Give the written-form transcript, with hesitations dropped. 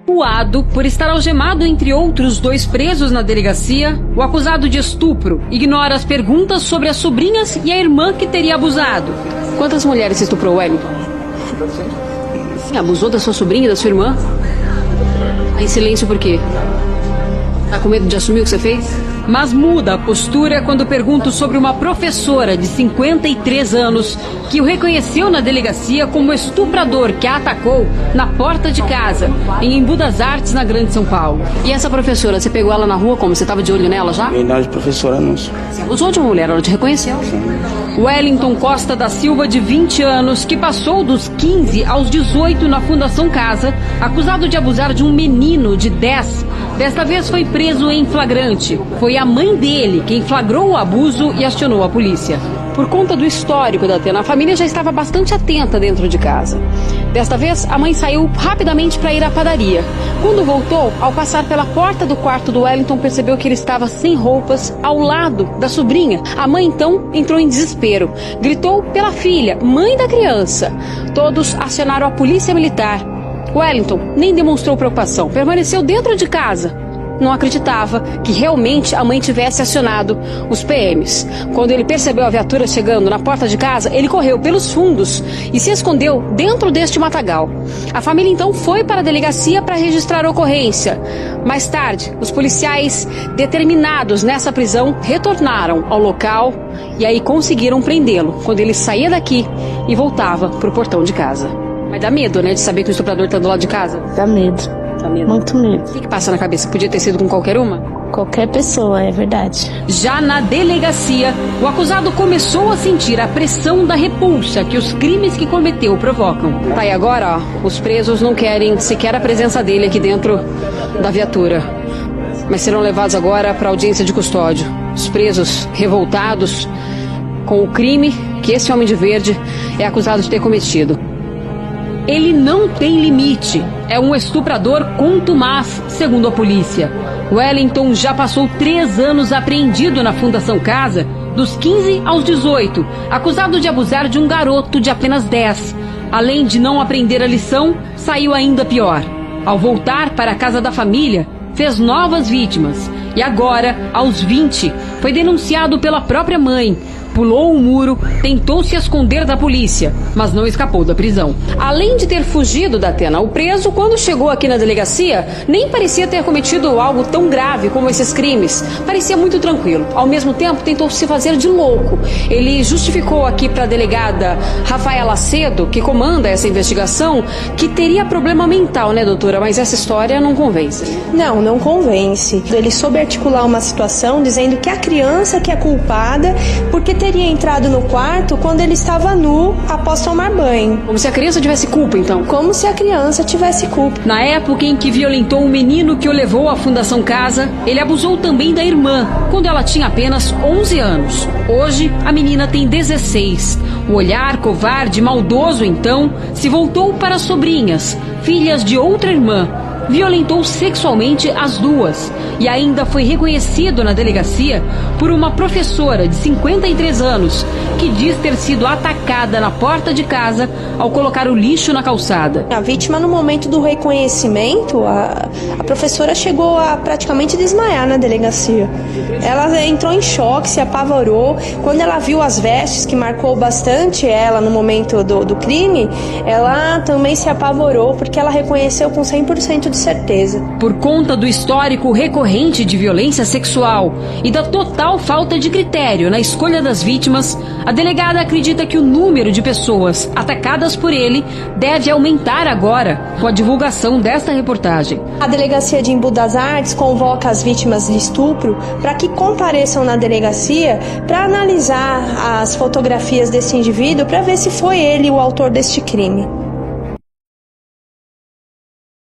Acuado por estar algemado entre outros 2 presos na delegacia, o acusado de estupro ignora as perguntas sobre as sobrinhas e a irmã que teria abusado. Quantas mulheres você estuprou, Wellington? Sim, abusou da sua sobrinha e da sua irmã? Em silêncio por quê? Tá com medo de assumir o que você fez? Mas muda a postura quando pergunto sobre uma professora de 53 anos que o reconheceu na delegacia como estuprador que a atacou na porta de casa, em Embu das Artes, na Grande São Paulo. E essa professora, você pegou ela na rua como? Você estava de olho nela já? Verdade, professora, não. Você abusou de uma mulher, ela te reconheceu. Wellington Costa da Silva, de 20 anos, que passou dos 15 aos 18 na Fundação Casa, acusado de abusar de um menino de 10. Desta vez foi preso em flagrante. Foi a mãe dele quem flagrou o abuso e acionou a polícia. Por conta do histórico da Atena, a família já estava bastante atenta dentro de casa. Desta vez, a mãe saiu rapidamente para ir à padaria. Quando voltou, ao passar pela porta do quarto do Wellington, percebeu que ele estava sem roupas ao lado da sobrinha. A mãe, então, entrou em desespero. Gritou pela filha, mãe da criança. Todos acionaram a polícia militar. Wellington nem demonstrou preocupação, permaneceu dentro de casa. Não acreditava que realmente a mãe tivesse acionado os PMs. Quando ele percebeu a viatura chegando na porta de casa, ele correu pelos fundos e se escondeu dentro deste matagal. A família então foi para a delegacia para registrar a ocorrência. Mais tarde, os policiais determinados nessa prisão retornaram ao local e aí conseguiram prendê-lo quando ele saía daqui e voltava para o portão de casa. Mas dá medo, né, de saber que o estuprador está do lado de casa? Dá medo. Dá medo. Muito medo. O que passa na cabeça? Podia ter sido com qualquer uma? Qualquer pessoa, é verdade. Já na delegacia, o acusado começou a sentir a pressão da repulsa que os crimes que cometeu provocam. Tá aí agora, ó, os presos não querem sequer a presença dele aqui dentro da viatura. Mas serão levados agora para audiência de custódia. Os presos revoltados com o crime que esse homem de verde é acusado de ter cometido. Ele não tem limite. É um estuprador contumaz, segundo a polícia. Wellington já passou 3 anos apreendido na Fundação Casa, dos 15 aos 18, acusado de abusar de um garoto de apenas 10. Além de não aprender a lição, saiu ainda pior. Ao voltar para a casa da família, fez novas vítimas. E agora, aos 20, foi denunciado pela própria mãe. Pulou o muro, tentou se esconder da polícia, mas não escapou da prisão. Além de ter fugido da Atena, o preso, quando chegou aqui na delegacia, nem parecia ter cometido algo tão grave como esses crimes. Parecia muito tranquilo. Ao mesmo tempo, tentou se fazer de louco. Ele justificou aqui para a delegada Rafaela Acedo, que comanda essa investigação, que teria problema mental, né, doutora? Mas essa história não convence. Não convence. Ele soube articular uma situação dizendo que a criança que é culpada, porque teria entrado no quarto quando ele estava nu após tomar banho. Como se a criança tivesse culpa, então? Como se a criança tivesse culpa. Na época em que violentou o menino que o levou à Fundação Casa, ele abusou também da irmã, quando ela tinha apenas 11 anos. Hoje, a menina tem 16. O olhar covarde e maldoso, então, se voltou para as sobrinhas, filhas de outra irmã. Violentou sexualmente as duas e ainda foi reconhecido na delegacia por uma professora de 53 anos que diz ter sido atacada na porta de casa ao colocar o lixo na calçada. A vítima, no momento do reconhecimento, a professora chegou a praticamente desmaiar na delegacia. Ela entrou em choque, se apavorou. Quando ela viu as vestes, que marcou bastante ela no momento do crime, ela também se apavorou porque ela reconheceu com 100% de certeza. Por conta do histórico recorrente de violência sexual e da total falta de critério na escolha das vítimas, a delegada acredita que o número de pessoas atacadas por ele deve aumentar agora com a divulgação desta reportagem. A delegacia de Embu das Artes convoca as vítimas de estupro para que compareçam na delegacia para analisar as fotografias desse indivíduo para ver se foi ele o autor deste crime.